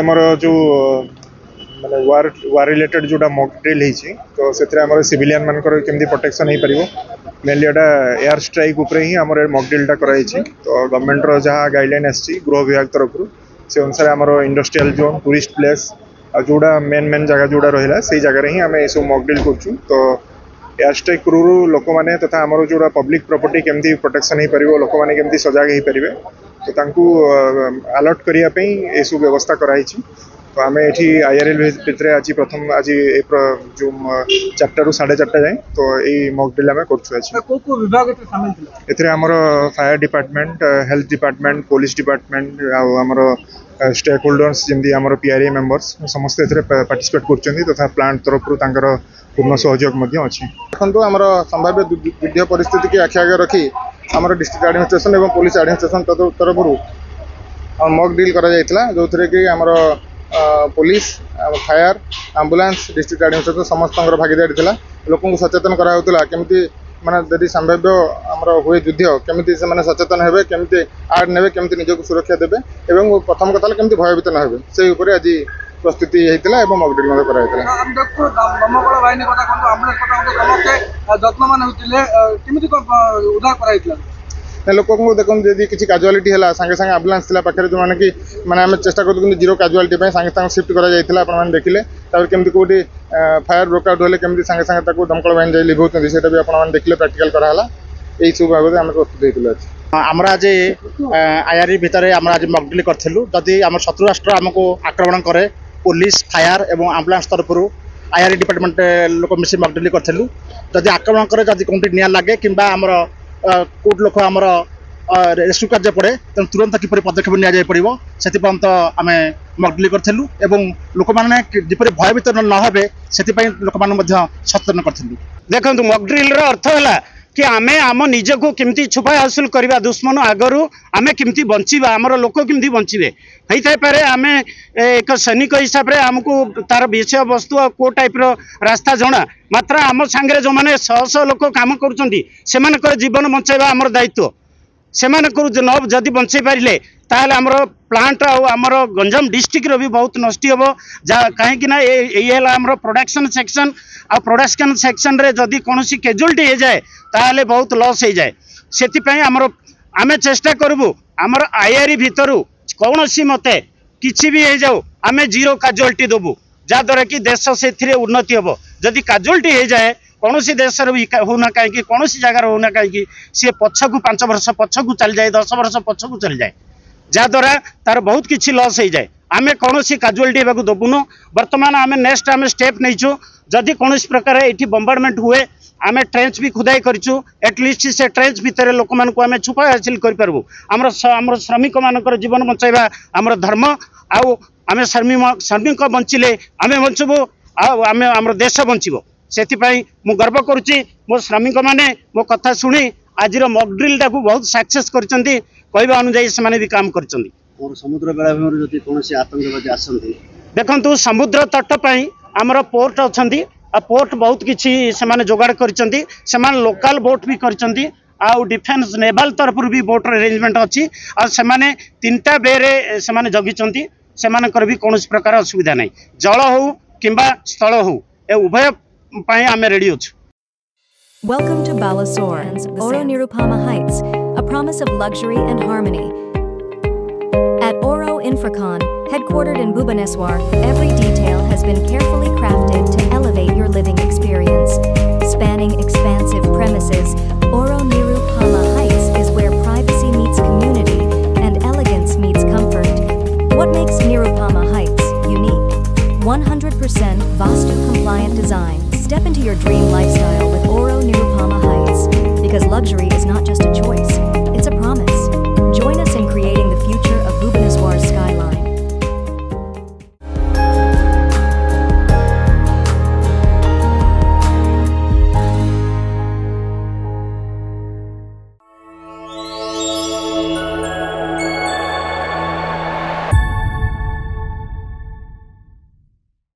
आमर जो माने वार रिलेटेड जोटा मॉक ड्रिल होती तो से सिविलियन मानकर केमती प्रोटेक्शन हो पार मेनली एटा एयर स्ट्राइक उपरे ही आमर मॉक ड्रिलटा कराई तो गवर्नमेंट रो जहाँ गाइडलाइन आसी गृह विभाग तरफ से अनुसार आमर इंडस्ट्रियल जोन टूरिस्ट प्लेस जोड़ा मेन जगह जोड़ा रहा से जगह ही आम सब मॉक ड्रिल करूँ तो एयर स्ट्राइक क्रू लोक मैंने तथा आमर जोड़ा पब्लिक प्रॉपर्टी केमती प्रोटेक्शन हो पार लोक मैंने केमती सजग हो पारे तो अलर्ट करने ये सब व्यवस्था कराई तो आम ये IRL भितर आज प्रथम आज जो 4 ରୁ 4:30 जाए तो यही मॉक ड्रिल आम करमर fire department health department police department आमर स्टेक होल्डर्स जमी आम PRA मेंबर्स समस्त पार्टिसिपेट कर तथा प्लांट तरफ पूर्ण सहयोग अच्छी देखो आम संभाव्य युद्ध परिस्थिति की आखि आगे रखी आम डिस्ट्रिक्ट एडमिनिस्ट्रेशन और पुलिस एडमिनिस्ट्रेशन तरफ मॉक ड्रिल करा जो थे कि आमर police fire ambulance district administration समस्त भागीदारी था लोक सचेतन कराला केमती माने यदि संभाव्य आमर हुए युद्ध केमती से सचेतन हे केमती आर्ट ने केमती निजक सुरक्षा देवे और प्रथम कथा केमती भयभीत न हे से आज प्रस्तुति होता है मॉक ड्रिल कराई लोक देखो यदि किसी कैजुआलिटी है सांगे सांगे एम्बुलेंस पाखे जो मैंने कि मैंने आम चेष्टा कर जीरो कैजुआलिटी सांगे सांगे शिफ्ट कर देखिले केमती कौटी फायर ब्रेकआउट हेल्ले केमती सांगे सांगे दमकल बाहिनी जाए लिभौती से भी आप देखिले प्रैक्टिकल कराला यही सब बाबद आम प्रस्तुत होते आमर आज IRL भितर आम आज मॉक ड्रिल करूँ जदि आम शत्रु राष्ट्र आमको आक्रमण करे पुलिस फायर और एम्बुलेंस तरफ IRL डिपार्टमेंट लोक मिसी मॉक ड्रिल करूँ जदि आक्रमण करे जदि कौटी निया लगे कि कोट लोक आमर रेस्क्यू कार्य पड़े तेणु तुरंत किपर पदक्षेप नि पड़ो से आम मॉक ड्रिल करूँ और लोक मैंने जिपर भयभीत न हे से लोक सचेतन करूँ। देखो मॉक ड्रिल अर्थ है कि आमे आम निजको केमती छुपा हासिल करवा दुश्मन आगरू आमे केमती बंचिबा आमर लोक केमती बंचिबे होई पारे आमे एक सैनिक हिसाब से आमको तार विषय वस्तु को टाइप रो रास्ता जणा मात्र आम सांगे जो मैंने शह लोक काम कर जीवन बचाइबा आमर दायित्व से जदि बंचाई पारे ताहले आमर प्लांट आमर गंजाम डिस्ट्रिक्ट रो भी बहुत नष्ट हम कहीं ये आमर प्रोडक्शन सेक्शन आ प्रोडक्शन सेक्शन रे जदि कौन कैजुअलिटी हो जाए ताहले बहुत लॉस हो जाए से आमर आमे चेष्टा करूँ आमर IRL भितर कौन मते किसी भी हो जाऊ आम जीरो कैजुअलिटी देवु जहाद्वारा कि देश से उन्नति हम जदि कैजुअलिटी हो जाए कौन देश होना कहीं कौन जगार होना कहीं सी पछकू 5 वर्ष पछकू चल जाए 10 वर्ष पछकू चल जाए जहाद्वारा तार बहुत किसी लॉस हो जाए आम कौन कैजुअलिटी होगा देवुनु बर्तमान आम नेक्स्ट आम स्टेप नहीं जदि कौन प्रकार ये बम्बार्डमेंट हुए आम ट्रेंच भी खुदाई करूँ एटलिस्ट से ट्रेंच भितर लोक मानक आम छुपा हासिल करूँ आमर श्रमिक मान जीवन बचाइबा आमर धर्म आम श्रमिक बंचिले आम बचबू आम आम देश बचब से मु गर्व करुच्ची मो श्रमिक मैंने मो कथा शुणी आज मॉक ड्रिल टाक बहुत सक्सेस कहवा अनुजाई से भी काम कर समुद्र बेलाभूमि कौन आतंकवादी आसती देखु समुद्र तट पर आमर पोर्ट अच्छा पोर्ट बहुत किसी से जोगाड़ कर लोकल बोट भी कर डिफेन्स नेवाल तरफ भी बोट अरेंजमेंट अच्छी आने 3टा बे से जगी से भी कौन प्रकार असुविधा नहीं जल हो कि स्थल हो उभय आम रेडी अच्छु। Welcome to Balasore, Oro Nirupama Heights, a promise of luxury and harmony. At Oro Infracon, headquartered in Bhubaneswar, every detail has been carefully crafted to elevate your living experience. Spanning expansive premises, Oro Nirupama Heights is where privacy meets community and elegance meets comfort. What makes Nirupama Heights unique? 100% Vastu-compliant design. Step into your dream lifestyle with Oro Nirupama Heights, because luxury is not just